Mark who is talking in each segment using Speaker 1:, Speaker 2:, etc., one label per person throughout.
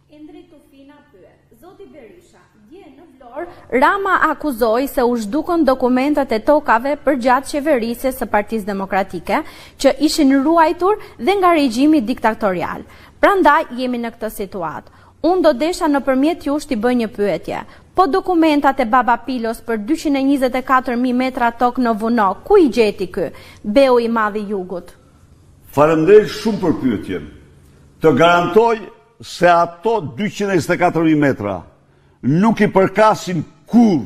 Speaker 1: Indri Tufina pyet, Zoti Berisha, dje në Vlorë, Rama akuzoi se u zhdukën dokumentat e tokave përgjatë qeverisjes së Partisë Demokratike, që ishin ruajtur dhe nga regjimi diktatorial. Prandaj jemi në këtë situatë. Unë do desha nëpërmjet jush t'i bëj një pyetje. Po dokumentat e Baba Pilos për 224.000 metra tokë në Vuno, ku i gjeti ky? Beu i madh i Jugut.
Speaker 2: Faleminderit shumë për pyetjen. Të garantoj se ato 224.000 metra nuk i përkasin kur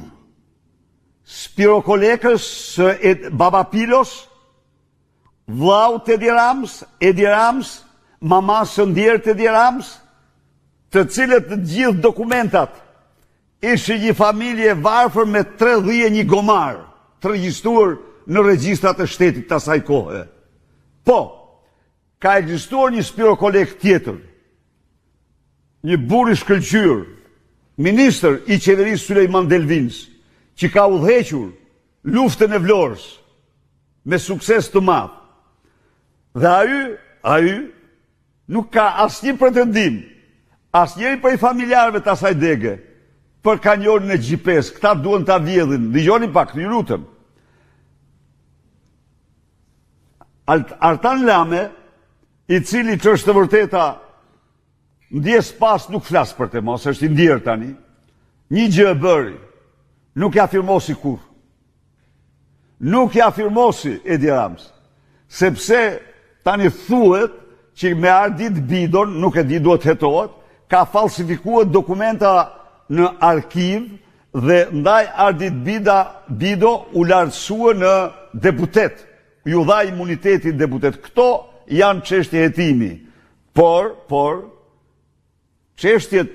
Speaker 2: Spiro Kolekës së Baba Pilos, vllau të Edi Rams, mama së ndjerë të Edi Rams, të cilët të gjithë dokumentat ishte një familje varfër me 3 dhije një gomar, të regjistruar në regjistrat e shtetit të asaj kohe. Po, ka ekzistuar një Spiro Kolek tjetër, një burr i shkëlqyer, ministër i qeverisë Sulejman Delvins, që ka udhëhequr luftën e Vlorës me sukses të madh. Dhe ai nuk ka asnjë pretendim, asnjëri prej familjarëve të asaj dege, për kanjonin e GPS. Këta duhen ta vjedhin. Dëgjoni pak, ju lutem. Artan Lame, i cili që është të vërteta ndjes pas nuk flas për të mos, është i ndjerë tani, një gjë e bëri, nuk ja afirmosi kur. Nuk ja afirmosi Edi Rams, sepse tani thuhet që me Ardit Bidon, nuk e di duhet hetohet, ka falsifikuar dokumenta në arkiv dhe ndaj Ardit Bido u lartësua në deputet. Ju dha imunitetin deputet. Këto janë çështje hetimi. Por, çështjet,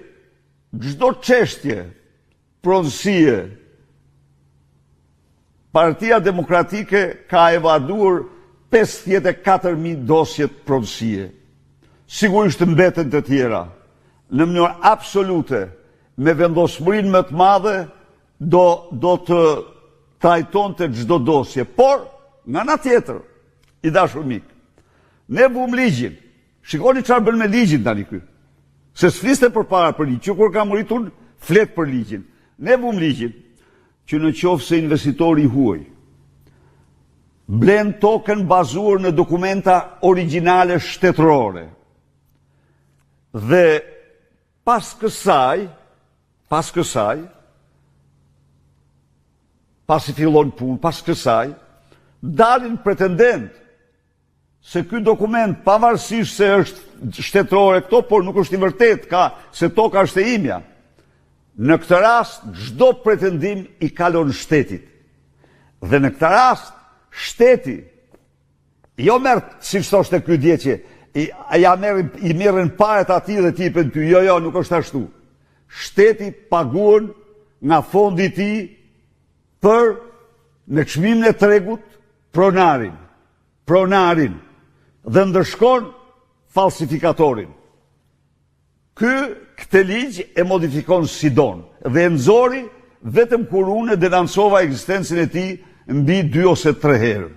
Speaker 2: çdo çështje pronësie, Partia Demokratike ka evaduar 54.000 dosjet pronësie. Sigurisht mbeten të tjera. Në mënyrë absolute, me vendosmërinë më të madhe, do të trajtonte çdo dosje. Por, nga ana tjetër, i dashur mik, ne vum ligjin. Shikoni çfarë bën me ligjin tani ky. Se s'fliste përpara për ligj, që kur kam rritur flet për ligjin. Ne vum ligjin që në qoftë se investitori huaj blen tokën bazuar në dokumenta origjinale shtetërore dhe pas kësaj, pasi fillon punë, pas kësaj, dalin pretendent se ky dokument, pavarësisht se është shtetërore këto, por nuk është i vërtet, se toka është e imja. Në këtë rast, çdo pretendim i kalon shtetit. Dhe në këtë rast, shteti, jo merr siç thoshte ky dje që i merren paret atij dhe tipën ty, jo, nuk është ashtu. Shteti paguan nga fondi i tij për në çmimin e tregut pronarin dhe ndërshkon falsifikatorin. Këtë ligj e modifikon si don dhe e nxori vetëm kur unë denoncova ekzistencën e tij mbi 2 ose 3 herë.